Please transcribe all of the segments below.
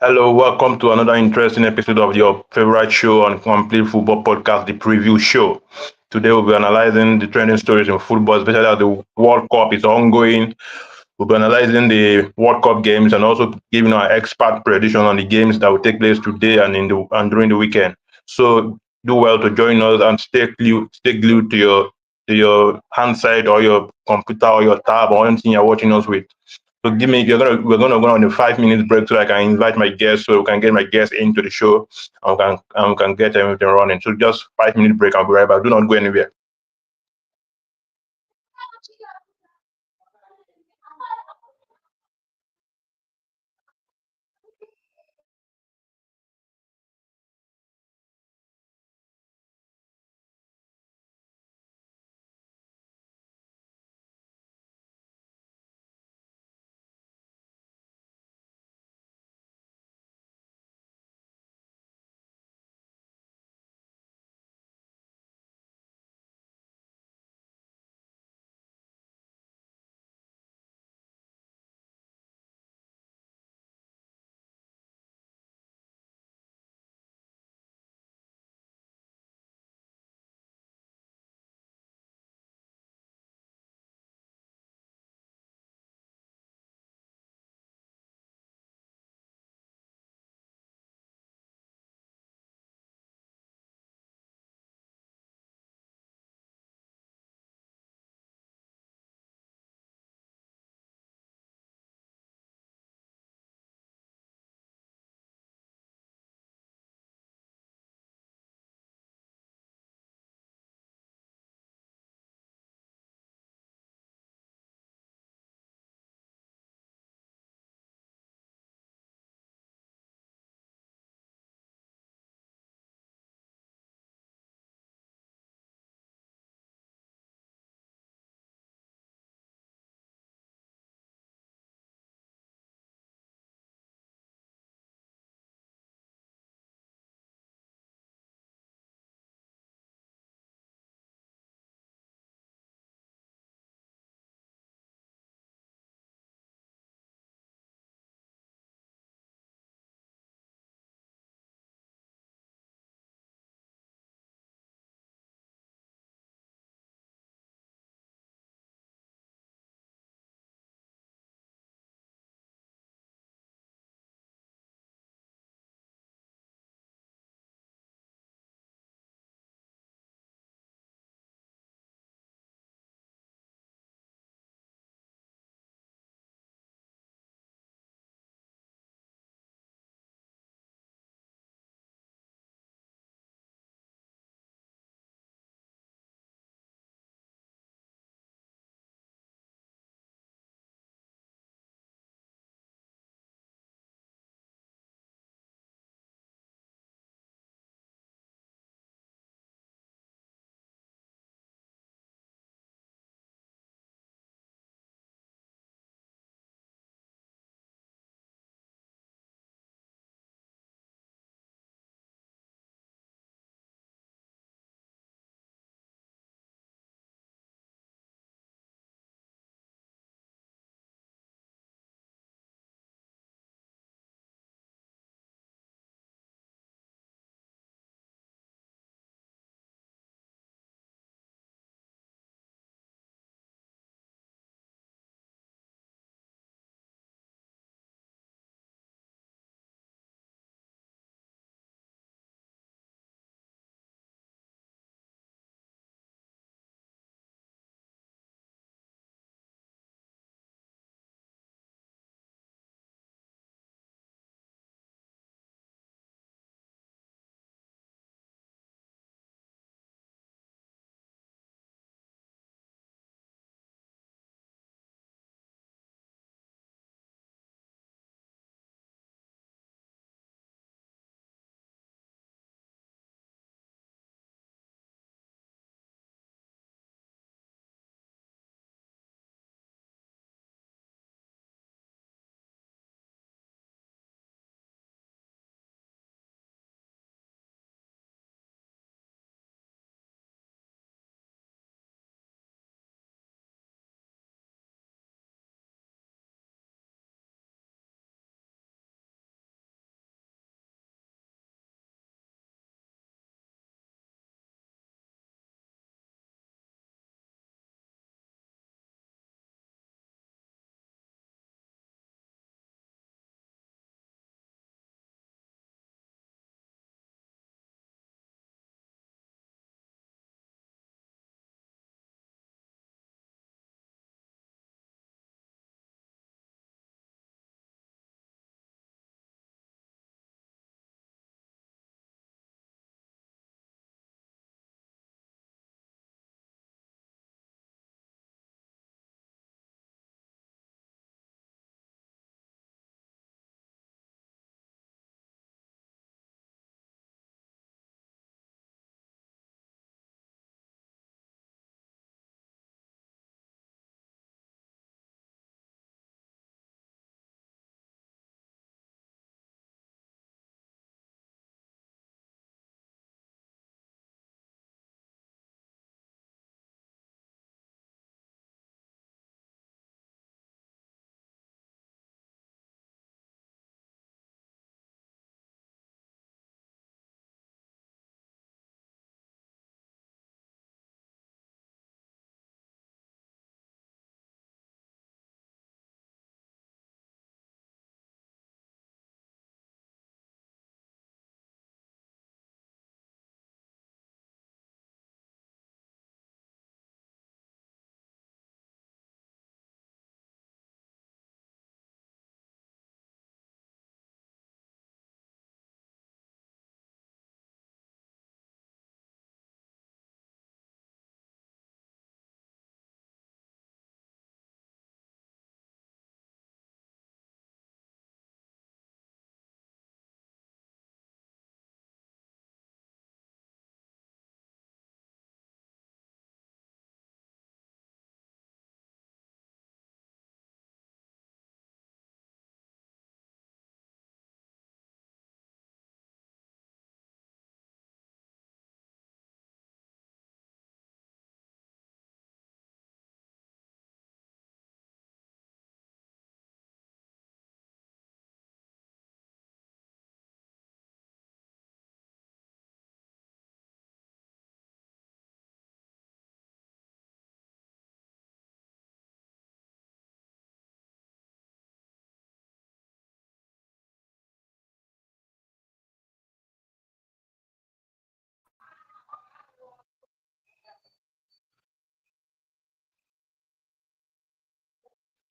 Hello, welcome to another interesting episode of your favorite show on Complete Football Podcast, the preview show. Today we'll be analyzing the trending stories in football, especially as the World Cup is ongoing. We'll be analyzing the World Cup games and also giving our expert prediction on the games that will take place today and during the weekend. So do well to join us and stay glued to your handset or your computer or your tab or anything you're watching us with. So give me, we're gonna go on a 5 minutes break so I can invite my guests so we can get my guests into the show and we can get everything running. So just 5 minute break. I'll be right back. Do not go anywhere.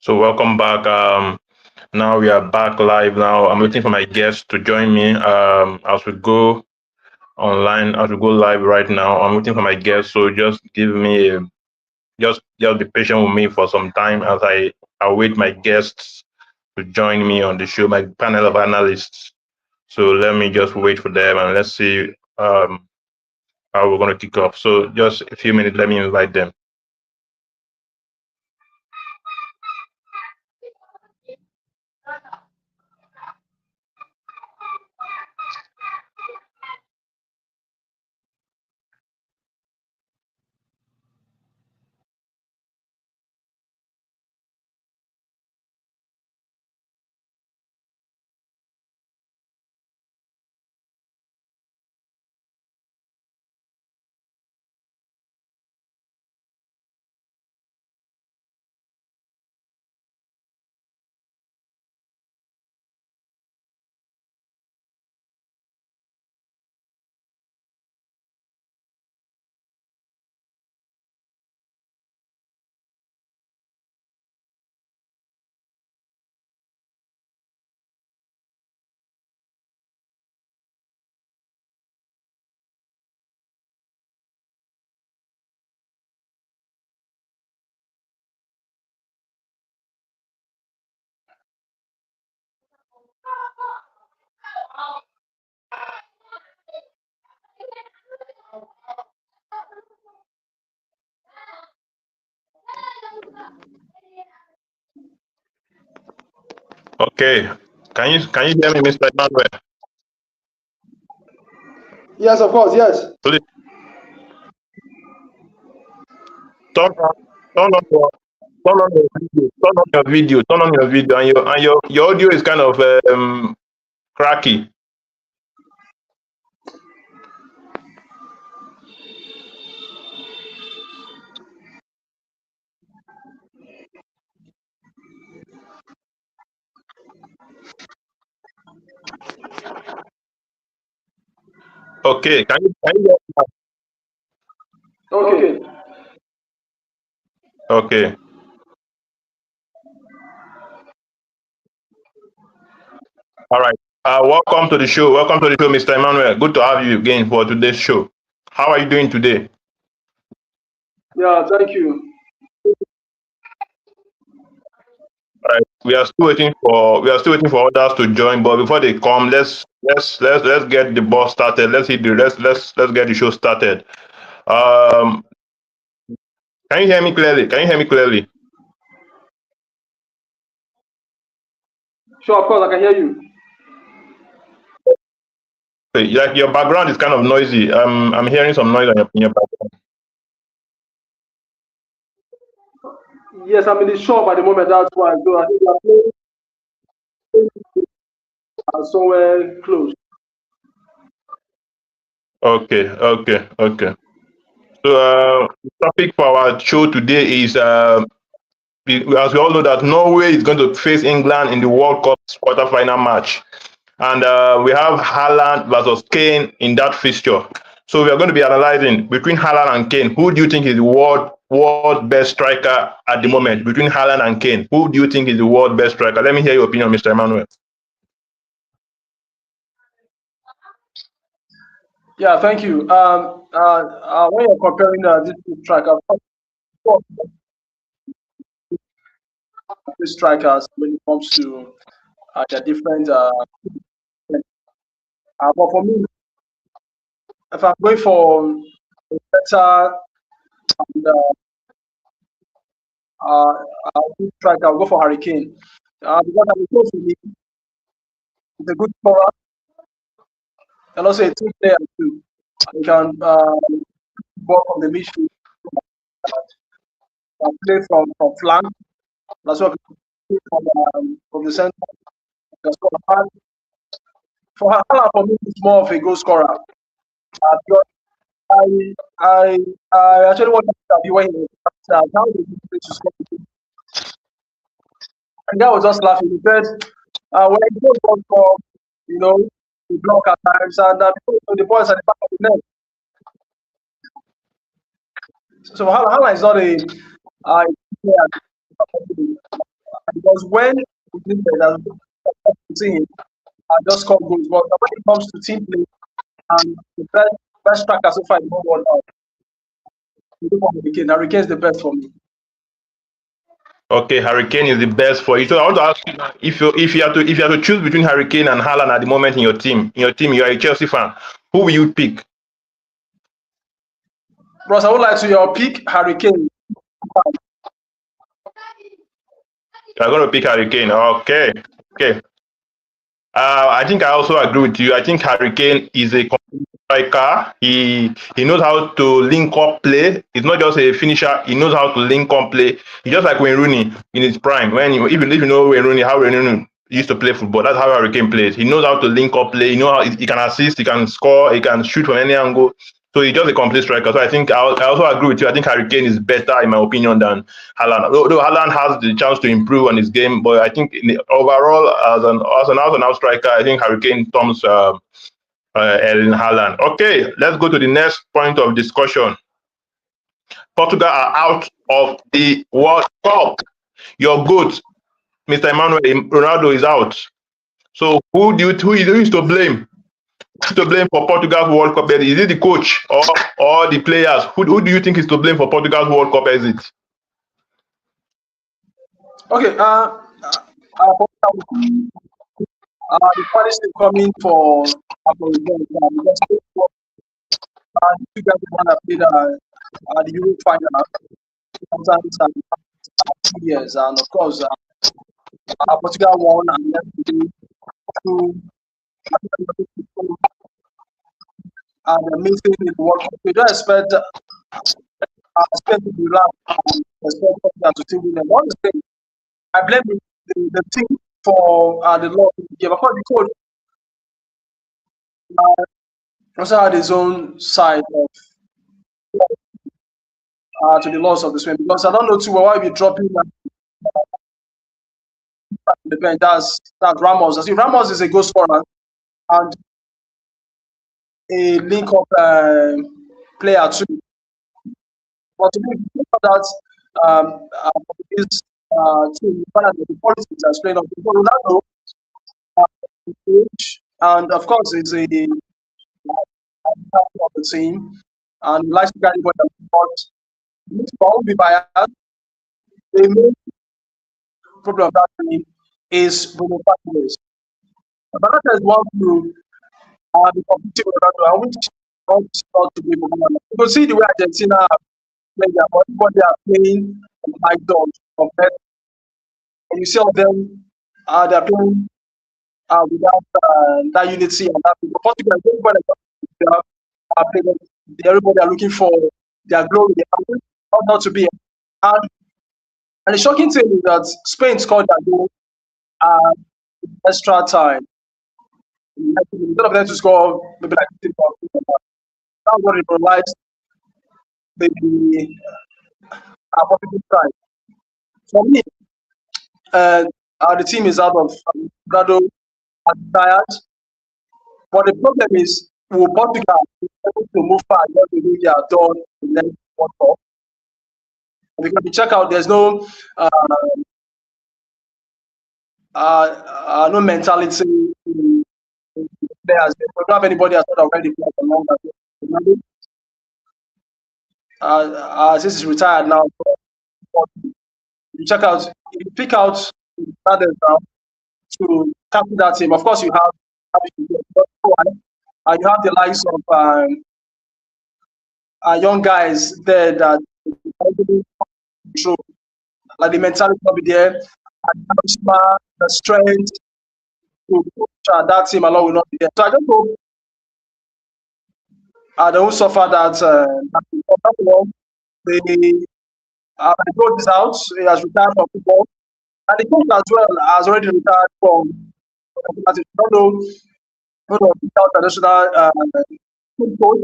So welcome back. Now we are back live. Now I'm waiting for my guests to join me. As we go online, as we go live right now, I'm waiting for my guests. So just give me just be patient with me for some time as I await my guests to join me on the show, my panel of analysts. So let me just wait for them and let's see how we're going to kick off. So just a few minutes, let me invite them. Okay. Can you hear me, Mr. Emmanuel? Yes, of course, yes. Please turn on turn on your turn on your video. Turn on your video. Turn on your video and your audio is kind of cracky. Okay. Can you hear me Okay. now? Okay. All right. Welcome to the show. Welcome to the show, Mr. Emmanuel. Good to have you again for today's show. How are you doing today? Yeah, thank you. All right. We are still waiting for others to join, but before they come, let's get the ball started. Let's get the show started. Um, can you hear me clearly? Can you hear me clearly? Sure, of course, I can hear you. Okay, like your background is kind of noisy. I'm hearing some noise in your background. Yes, I'm in the shop at the moment, that's why. So I think we are playing somewhere close. Okay. So the topic for our show today is as we all know that Norway is going to face England in the World Cup quarterfinal match, and we have Haaland versus Kane in that fixture. So we are going to be analyzing between Haaland and Kane. Who do you think is the world best striker at the moment? Between Haaland and Kane, who do you think is the world best striker? Let me hear your opinion, Mr. Emmanuel. Yeah, thank you. When you're comparing these two strikers, of course, these strikers when it comes to their different. But for me, if I'm going for a better and, good striker, I'll go for Hurricane. Because Hurricane for me is a good scorer and also a team player too. He can work on the midfield, play from flank, as well as from the center. He can score. For Haaland, for me, he's more of a goal scorer. Because I, I, I actually watched the interview when he was how did he play to score? And guy was just laughing. He said, when he goes on for, you know, he block at times, and the boys at the back of the net. So Haaland is not a player. Because when we did that, team, I just score goals. But when it comes to team play and the best striker so far in the whole world, we look for Harry Kane. Harry Kane is the best for me. Okay, Hurricane is the best for you. So I want to ask you now, if you have to choose between Hurricane and Haaland at the moment in your team, you are a Chelsea fan. Who will you pick? Bros, I would like to your pick Harry Kane. You are going to pick Hurricane. Okay, okay. I think I also agree with you. I think Harry Kane is a complete striker. He knows how to link up play. He's not just a finisher. He knows how to link up play. He's just like Wayne Rooney in his prime. Even if you know Wayne Rooney, how Wayne Rooney used to play football, that's how Harry Kane plays. He knows how to link up play. You know how he can assist, he can score, he can shoot from any angle. So he's just a complete striker. So I think I also agree with you. I think Harry Kane is better, in my opinion, than Haaland. Though Haaland has the chance to improve on his game, but I think overall, as an out and out striker, I think Harry Kane comes Erling Haaland. Okay, let's go to the next point of discussion. Portugal are out of the World Cup. Your goat, Mr. Emmanuel Ronaldo, is out. So who is to blame? To blame for Portugal's World Cup exit? Is it the coach or the players? Who do you think is to blame for Portugal's World Cup exit? Okay, the funniest thing coming for because you guys the one that played the Euro final sometimes 2 years, and of course, Portugal won and left the to and missing in the World Cup. We don't expect Spain to be relaxed and expect Portugal to still win. And one thing, I blame the team for the loss in the game. Of course, the coach also had his own side of to the loss of the Spain because I don't know too well why we dropping the bench. That's Ramos. I see Ramos is a goal scorer and a link up player too. But to me, that this team, the politics that's playing up. Ronaldo, age, and of course, it's a captain of the team, and he likes to carry what but won't be biased. The main problem of that team is Bruno Fernandes. Fernandes wants to be competing with Ronaldo, and which not to be Ronaldo. You can see the way Argentina play their body, what they are playing like dogs compared. And you see all of them, they're playing without that unity and that. Portugal, everybody, everybody are looking for their glory. They are not to be. And, and the shocking thing is that Spain scored that goal extra time. Instead of them to score maybe like 15 points, that's what it realized the opposite side. For me, the team is out of Brado tired. But the problem is, will Portugal be able to move far just the way they are done in the next World Cup? Because you check out, there's no no mentality in players. They don't have anybody that's not already played along that. Since he's retired now, you check out, if you pick out others now to captain that team. Of course, you have the likes of young guys there that show like the mentality will be there, and the strength to push that team along will not be there. So I don't know. They will suffer that. The coach is out. He has retired from football, and the coach as well has already retired from. I don't know without traditional coach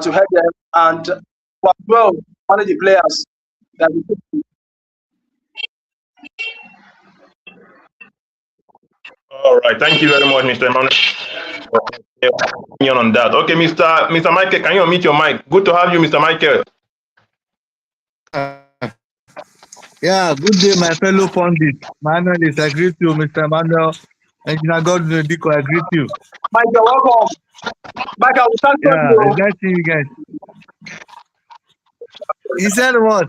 to help them and as well manage the players that we put. All right, thank you very much, Mr. Emmanuel, for your opinion on that. Okay, Mr. Michael, can you unmute your mic? Good to have you, Mr. Michael. Yeah, good day, my fellow pundit. Manuel is I greet you, Mr. Manuel. Engineer Godwin Diko, I greet you. Mike, you're welcome. Mike, I will start Yeah, it's you. nice seeing you guys. He said what?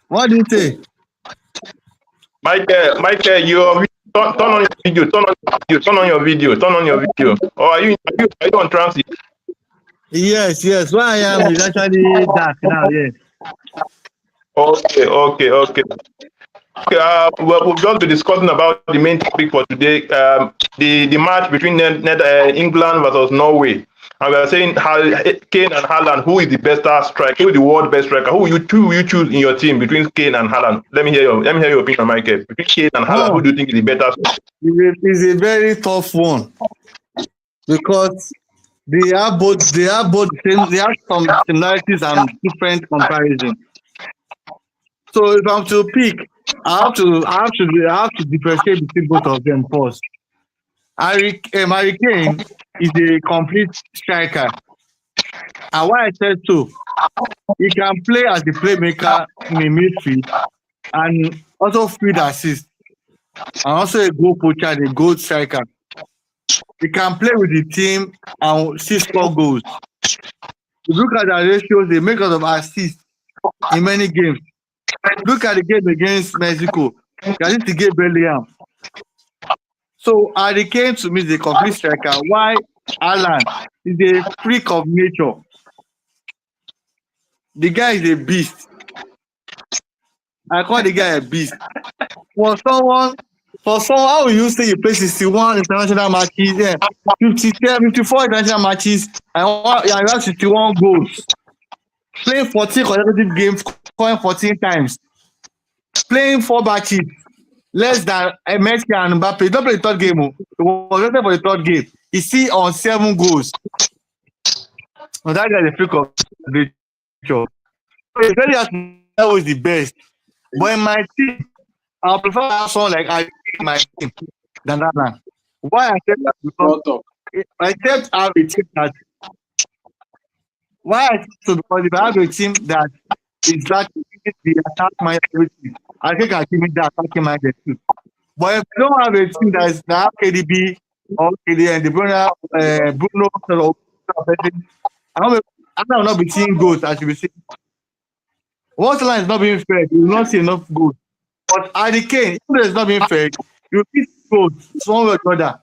What did you say? Michael, turn on your video, turn on your video. Or are you on transit? Yes. Where I am is actually dark now, yes. Okay. Okay, well, we'll just be discussing about the main topic for today, the match between England versus Norway. And we are saying Kane and Haaland, who is the best striker, who is the world best striker? Who will you choose in your team between Kane and Haaland? Let me hear your opinion, Michael. Between Kane and Haaland, who Oh, do you think is the better striker? it's a very tough one because they have both same they have some similarities and different comparison. So if I'm to pick, I have to differentiate between both of them first. Harry Kane is a complete striker. And why I said so, he can play as a playmaker in a midfield and also field assist and also a goal poacher and a goal striker. He can play with the team and still score goals. If you look at the ratios, they make a lot of assists in many games. Look at the game against Mexico. He assist to get Bellingham. So Harry Kane to me is a complete striker. Why Alan is a freak of nature. The guy is a beast. I call the guy a beast. For someone, how will you say you play 61 international matches, 54 international matches, and you have 61 goals, playing 14 consecutive games, scoring 14 times, playing 4 matches, less than Messi and Mbappe. He don't play the third game. He was waiting for the third game. He see on 7 goals. Well, that guy is a freak of nature. So it's very hard to say who is the best. But in my team, I prefer to have someone like I in my team than that man. Why I said that because I except I have a team that why I said so because if I have a team that is that the attack mind everything, I think I give me the attacking minded too. But if you don't have a team that have KDB or KD and the Bruno or person, I will not be seeing goals as you will see. Once the line is not being fair, you will not see enough goals. But at the Kane, even though it's not being fair, you will see goals one way or the other.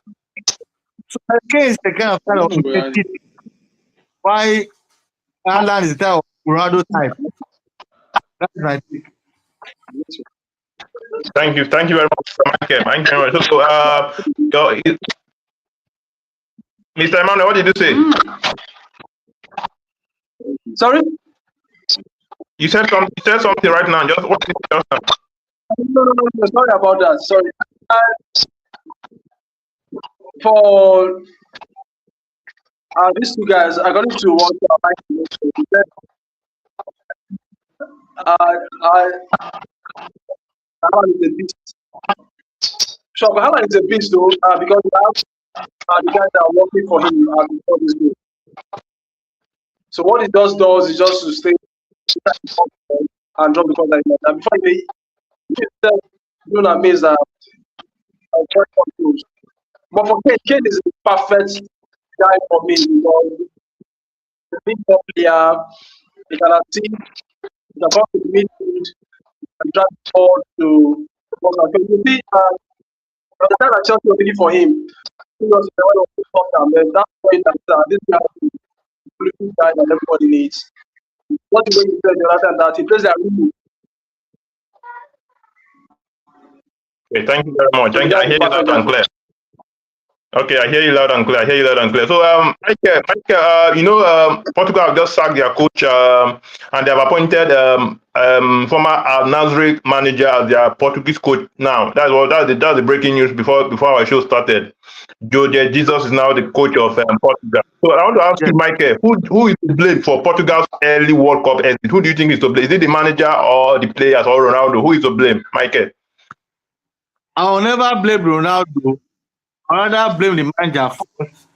So Harry Kane is the kind of intensity. Why Haaland is the type of Ronaldo type. That's my take. Thank you very much, Michael. Thank you very much. So, Mr. Emmanuel, what did you say? Sorry? You said something right now. Just what did you say just now? No. Sorry about that. Sorry. For these two guys, according to what Mike said, Haaland is a beast. Sure, but Haaland is a beast though, because you have the guys that are working for him before this game. So what he does is just to stay and drop the corner. And before he doing amazed that very controls. But for Kane is a perfect guy for me because he's a big player, he can assist, he can come to the midfield and drive the ball to the box. And you see, the time that Chelsea was looking for him, he was the one who was and that's why this guy is the guy that everybody needs. What the way you said the other time that he plays that role. Okay, thank you very much. So the Thank you. guy I is hear a you loud perfect and guy. clear. Okay, I hear you loud and clear. So, Michael, Portugal have just sacked their coach, and they have appointed former Al Nassr manager as their Portuguese coach now. That's the breaking news before our show started. Jorge Jesus is now the coach of Portugal. So I want to ask Yes. you, Michael, who is to blame for Portugal's early World Cup exit? Who do you think is to blame? Is it the manager or the players or Ronaldo? Who is to blame, Michael? I will never blame Ronaldo. I rather blame the manager first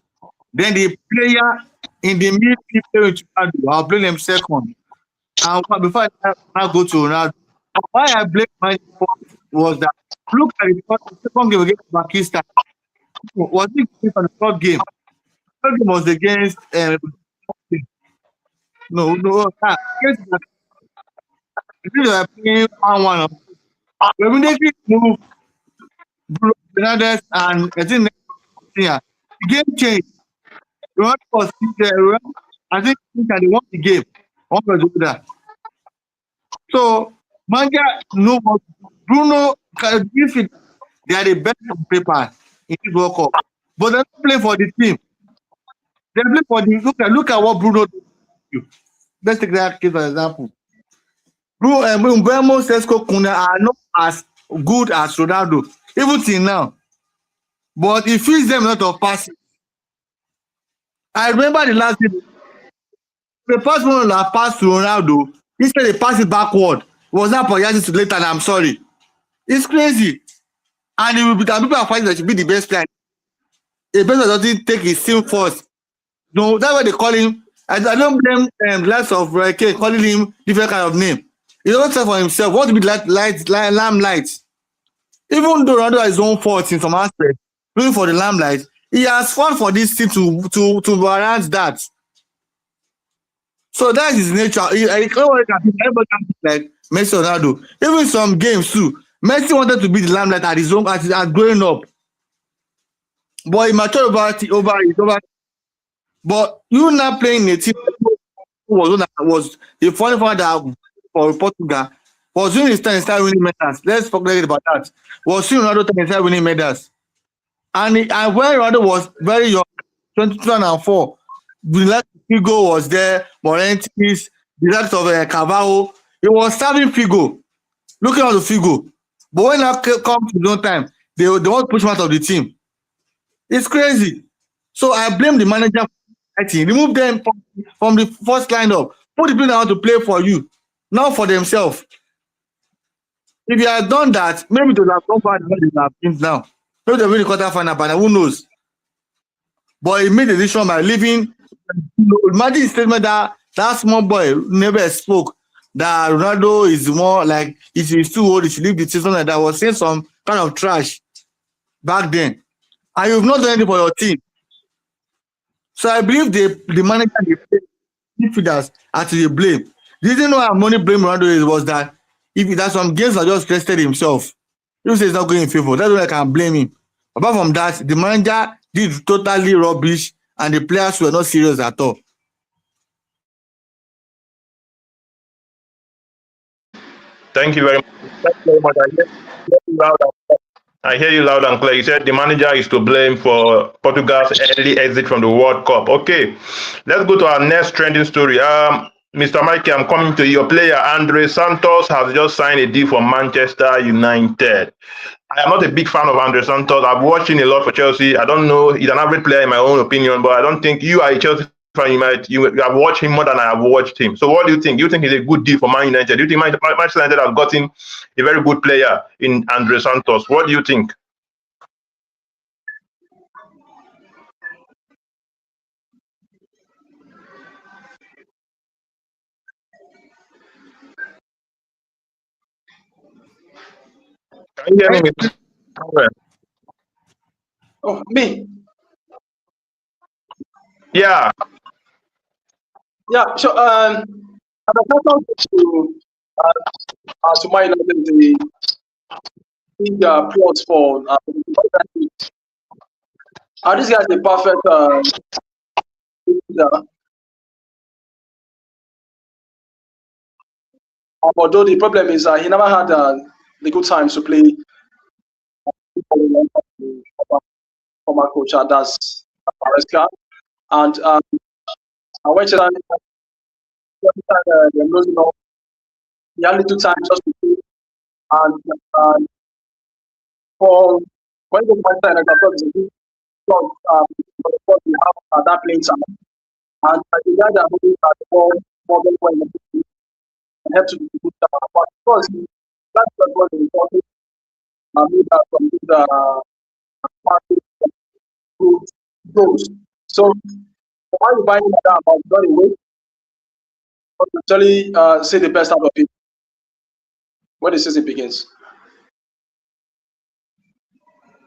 Then the player in the midfield with Ronaldo, I'll blame them second. And before I go to Ronaldo, why I blame my was that look at the second game against Pakistan. Was it for the third game? The third game was against against they were playing 1-1. We immediately moved Bruno Fernandes and I think the game changed. Ronaldo was still there. I think they won the game. One was the other. So Manja know what Bruno can give it. They are the best on paper in this World Cup. But they don't play for the team. They play for the look at what Bruno do. Let's take that case for example. Bruno Mbeumo, Sesko, Kuna are not as good as Ronaldo, even till now. But he feeds them a lot of passes. I remember the last game, the pass Ronaldo passed to Ronaldo, instead they pass it backward. It was not Poyasi to later, and I'm sorry. It's crazy. And it will be that people are fighting that should be the best player. A person doesn't take his team first. No, that's why they call him. I don't blame less of Kane calling him different kind of name. He doesn't say for himself. What to be limelight? Even though Ronaldo has his own faults in some aspects, looking for the limelight, he has fought for this team to warrant that. So that is his nature. Everybody can like Messi or Ronaldo. Even some games too. Messi wanted to be the limelight at his own at growing up. But he matured over. But you not playing in a team was the funny part that for Portugal was doing his time and start winning medals. Let's forget about that. Was seeing Ronaldo time and start winning medals. And when Ronaldo was very young, 2004, the last Figo was there, Morentis, the likes of Carvalho. He was serving Figo, looking at the Figo. But when that comes to no time, they want to push him out of the team. It's crazy. So I blame the manager. Remove them from the first lineup. Put the people that want to play for you, not for themselves. If you had done that, maybe they would have gone far than they have been now. Maybe they'll win the quarterfinal, but who knows? But he made the decision by leaving. Imagine the statement that small boy never spoke. That Ronaldo is more like he's too old, he should leave the season, and that was saying some kind of trash back then. And you've not done anything for your team. So I believe the manager and the midfielders are to the blame. The reason why I'm only blaming Ronaldo was that if there's some games that just rested himself, he says it's not going in favor. That's why I can blame him. Apart from that, the manager did totally rubbish and the players were not serious at all. Thank you very much. Thank you very much. I hear you loud and clear. You said the manager is to blame for Portugal's early exit from the World Cup. Okay, let's go to our next trending story. Mr. Mikey, I'm coming to your player. Andre Santos has just signed a deal for Manchester United. I am not a big fan of Andre Santos. I've watched him a lot for Chelsea. I don't know. He's an average player in my own opinion, but I don't think you are a Chelsea fan. You have watched him more than I have watched him. So what do you think? Do you think he's a good deal for Man United? Do you think Manchester United has gotten a very good player in Andre Santos? What do you think? Can you hear me, Mr. Samuel? Oh, me. Yeah. Yeah. So as a person to my knowledge, the big plots for this guy is a perfect leader. Although the problem is he never had the good times to play former coach, that's Maresca. And I went to that they're losing off. He had little time just to play. And for when the master and I thought it's a good job for the we have at that playing time. And the guy that moving at the ball more than when and help to be good. But of course, that's what was important. Made that from good good goals. So why you buying that about not a way to actually say the best out of it when the season begins.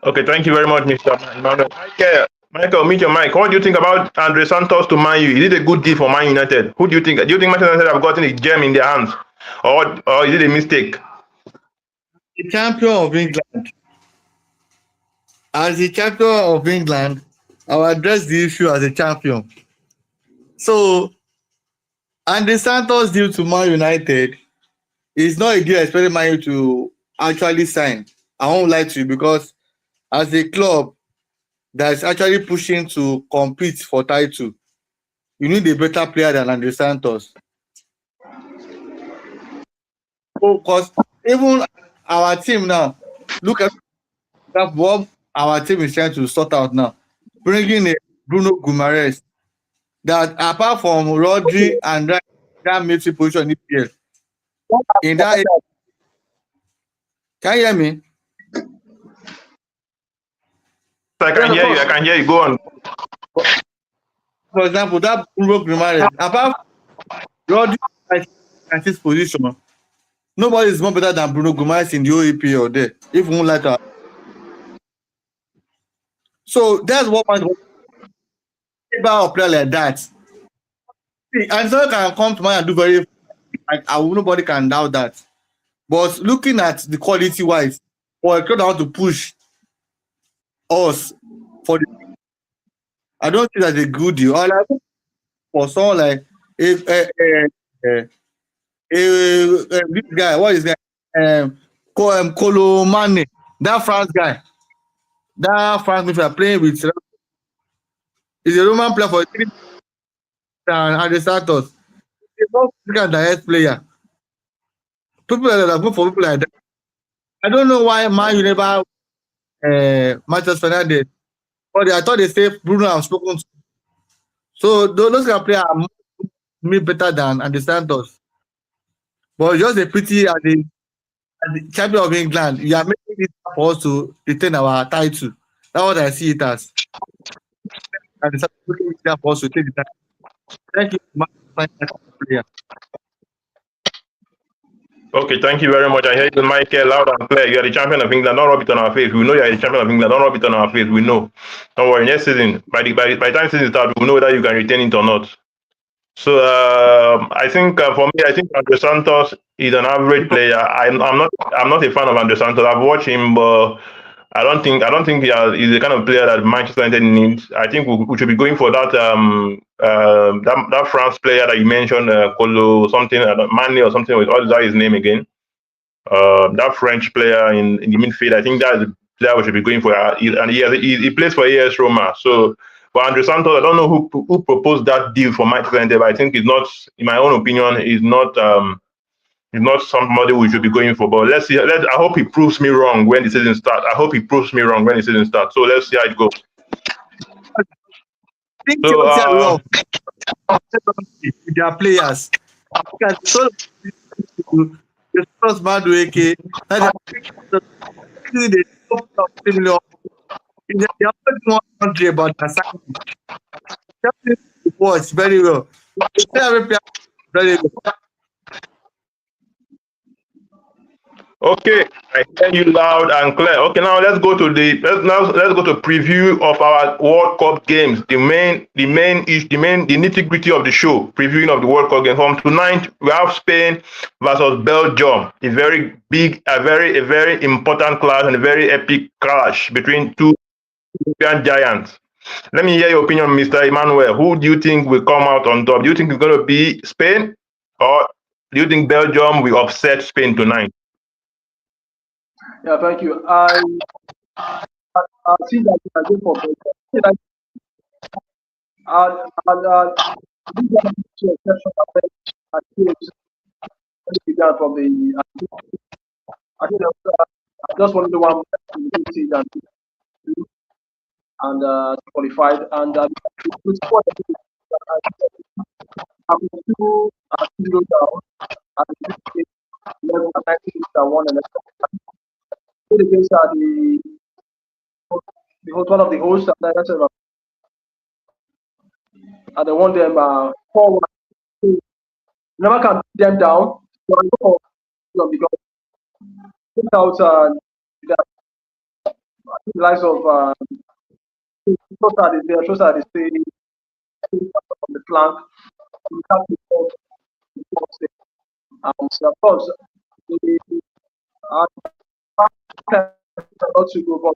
Okay, thank you very much, Mr. Emmanuel. Michael, meet your mic. What do you think about Andre Santos to Man U? Is it a good deal for Man United? Who do you think? Do you think Manchester United have gotten a gem in their hands, or is it a mistake? The champion of England. As the champion of England, I will address the issue as a champion. So, Andy Santos deal to Man United is not a deal I expected Man U to actually sign. I won't lie to you because as a club that is actually pushing to compete for title, you need a better player than Andy Santos. Because even our team now, look at what our team is trying to sort out now. Bringing a Bruno Guimaraes that apart from Rodri and that midfield position in EPL, in that can you hear me? I Yes, can of hear you. I course. can hear you. Go on. For example, that Bruno Guimaraes, apart from Rodri at his position, nobody is more better than Bruno Guimaraes in the whole EPL there. If we won't like to. So that's what man about a player like that. See, and someone can come to mind and do very like nobody can doubt that. But looking at the quality wise, for a club that want to push us for the I don't think that's a good deal. Or like for someone like if this guy, what is that? Kolo Mane, that France guy, that France midfielder playing with is a Roman player for 3 and the Santos. He's not physical direct player. People like that go for people like that. I don't know why Man you never Manchester United. But I thought they say Bruno have spoken to. So those kind of players are me better than and the Santos. But just a pity as the champion of England, you are making it for us to retain our title. That's what I see it as. And the Santos making it for us to take the title. Thank you, player. Okay, thank you very much. I hear you, Michael, loud and clear. You are the champion of England. Don't rub it on our face. We know you are the champion of England. Don't rub it on our face. We know. Don't worry. Next season, by the time season starts, we know whether you can retain it or not. So I think for me, I think Andre Santos is an average player. I'm not a fan of Andre Santos. I've watched him, but I don't think he's the kind of player that Manchester United needs. I think we should be going for that France player that you mentioned, Colo something, Mane or something. What is that his name again? That French player in the midfield. I think that's the player we should be going for. And he plays for AS Roma. So, but Andre Santos, I don't know who proposed that deal for Manchester United, but I think it's not, in my own opinion, is not somebody we should be going for. But let's see. I hope he proves me wrong when the season starts. I hope he proves me wrong when the season starts. So let's see how it goes. I think So Chelsea are well with their players. Because so the first Madueke, and they top 3 million. They are not one country about the signing. Chelsea watch very well. They play every player very well. okay, I hear you loud and clear. Okay, now let's go to preview of our World Cup games. The nitty gritty of the show. Previewing of the World Cup game. From tonight, we have Spain versus Belgium. A very important clash and a very epic clash between two European giants. Let me hear your opinion, Mr. Emmanuel. Who do you think will come out on top? Do you think it's going to be Spain, or do you think Belgium will upset Spain tonight? Yeah, thank you. I see that you are going for better. This is a exception that began from the. I think I just wanted to one that and qualified and with squad having two down and 11 and 19 one and against the host one of the hosts and that's and they want them 4-1. You never can beat them down. So I go for because without the likes of Trossard is there. Trossard is staying on the flank. We have to fall and of course, the uh, not to go,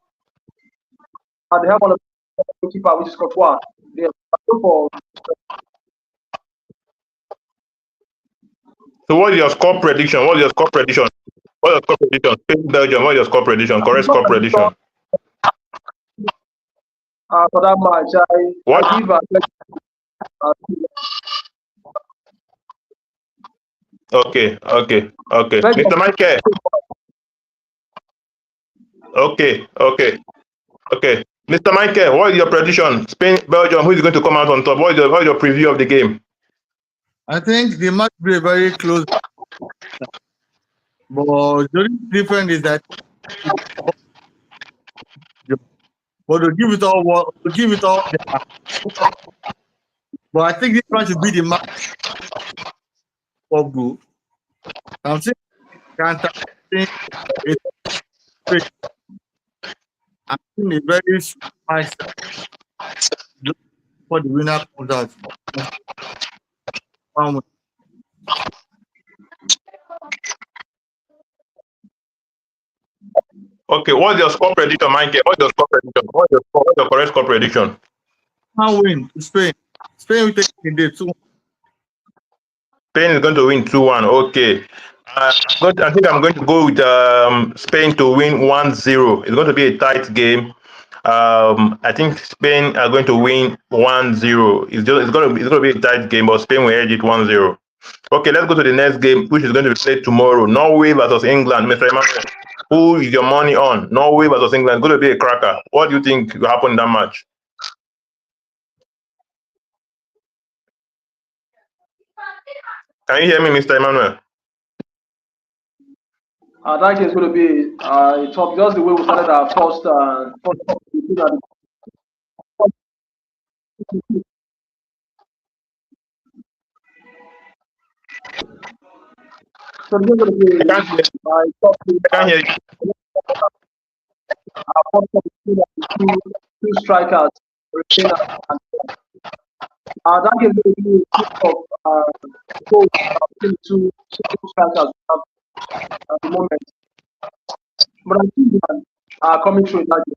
but they have one of the goalkeeper, which is Courtois. They are go for So what is your score prediction? What is your score prediction? What is your score prediction? Spain, Belgium. What is your score prediction? Correct score prediction. for that match. What? I give Okay. Belgium. Mr. Michael. Okay. Mr. Michael, what is your prediction? Spain, Belgium, who is going to come out on top? What is your preview of the game? I think the match will be very close, but the only difference is that but to give it all. But I think this match should be the match of goal. I'm saying counter. I'm seeing a very nice for the winner comes out. Okay, what's your score prediction, Michael? What's your score prediction? What's your correct score prediction? I'll win Spain. Spain will take the day too. Spain is going to win 2-1. Okay. I think I'm going to go with Spain to win 1-0. It's going to be a tight game. I think Spain are going to win 1-0. It's going to be a tight game, but Spain will edge it 1-0. Okay, let's go to the next game, which is going to be played tomorrow. Norway versus England. Mr. Emmanuel, who is your money on? Norway versus England. It's going to be a cracker. What do you think will happen in that match? Can you hear me, Mr. Emmanuel? That game is going to be top. Just the way we started our first so the game is going to be I can't hear, top. I can't hear you. Two strikers. That game is going to be goals between two strikers at the moment. But I think they are coming through in that game.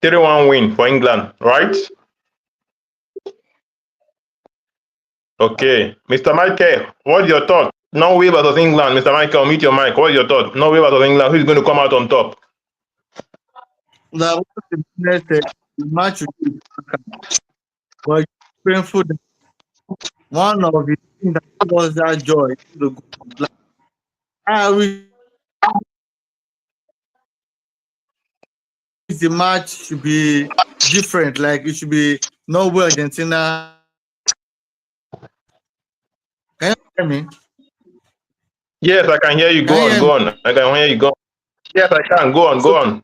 3-1 win for England, right? Okay. Mr. Michael, what's your thought? Norway versus England. Mr. Michael, meet your mic. What's your thought? Norway versus England. Who's going to come out on top? The match will be but painful. One of the things that was that joy. I wish the match should be different. Like it should be Norway, Argentina. Can you hear me? Yes, I can hear you. Go on. I can hear you. Go on. Yes, I can. Go on.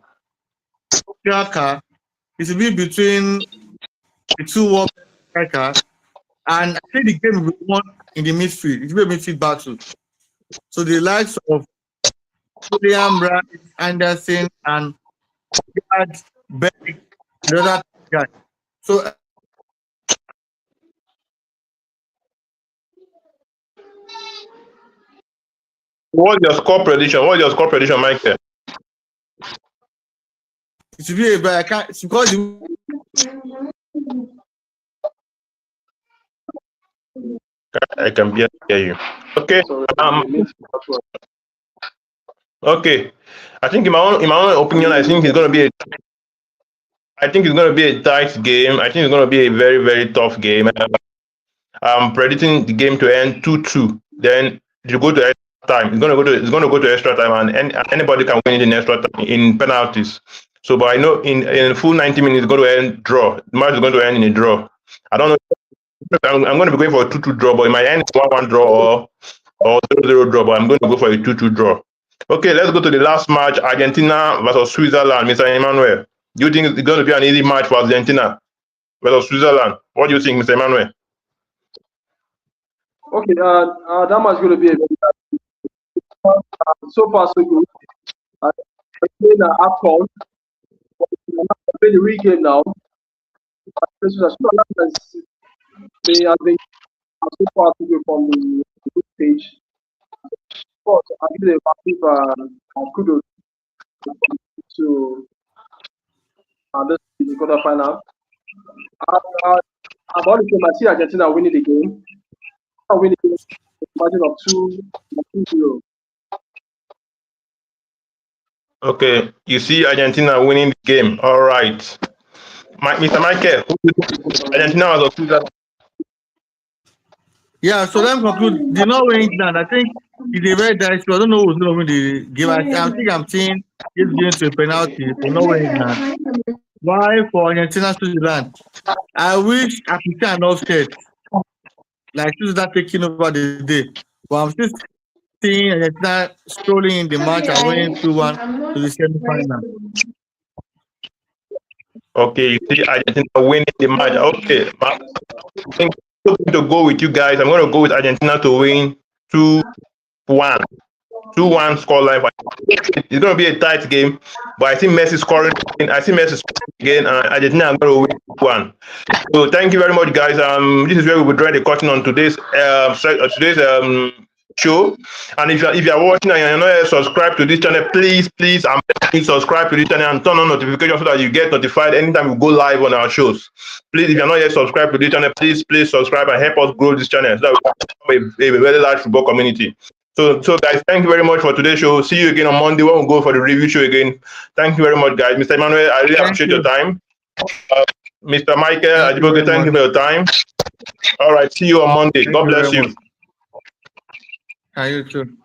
Striker, it should be between the two world strikers, and I think the game will be won in the midfield. It will be a midfield battle. So the likes of William, Rice, Anderson, and Beck, the other guy. So What's your score prediction, Michael? it should be but I can't because I can barely hear you. Okay. Okay. I think in my own opinion, I think it's going to be a tight game. I think it's going to be a very, very tough game. I'm predicting the game to end 2-2. Then you go to extra time. It's going to go to extra time, and anybody can win in extra time in penalties. So, but I know in full 90 minutes, it's going to end draw. The match is going to end in a draw. I don't know. I'm going to be going for a 2-2 draw, but it might end 1-1 draw or 0-0 draw. But I'm going to go for a 2-2 draw. Okay, let's go to the last match: Argentina versus Switzerland. Mr. Emmanuel, do you think it's going to be an easy match for Argentina versus Switzerland? What do you think, Mr. Emmanuel? Okay, that match going to be a very so far so good. I played AFCON, I played the real game now. Switzerland they have been so far so good from the group stage. Of course, I give them massive kudos to this the quarterfinal. I've always said I see Argentina winning the game. Winning the game margin of 2-0. Okay, you see Argentina winning the game. All right. Mr. Michael, Argentina versus Switzerland. Yeah, so let me conclude. The Norway England, I think it's a very dicey. I don't know who's going to win the game. I think I'm seeing it's going to a penalty for Norway England. Why for Argentina Switzerland? I wish I could see an offset. Like Switzerland taking over the day. But I'm still seeing Argentina strolling in the match and winning 2-1 to the semi-final. Okay, you see Argentina winning the match. Okay, I think I'm going to go with you guys. I'm going to go with Argentina to win 2-1. 2-1 scoreline. It's going to be a tight game, but I see Messi scoring. I see Messi scoring again, and Argentina are going to win 2-1. So thank you very much, guys. This is where we will draw the curtain on today's show. And if you're watching and you're not yet subscribed to this channel, please subscribe to this channel and turn on notifications so that you get notified anytime we go live on our shows. Please, if you're not yet subscribed to this channel, please subscribe and help us grow this channel so that we can become a very large football community. So guys, thank you very much for today's show. See you again on Monday when we go for the review show again. Thank you very much, guys. Mr. Emmanuel, I really appreciate your time. Mr. Michael, Ajiboke, thank you for your time. All right, see you on Monday. God bless you. You too.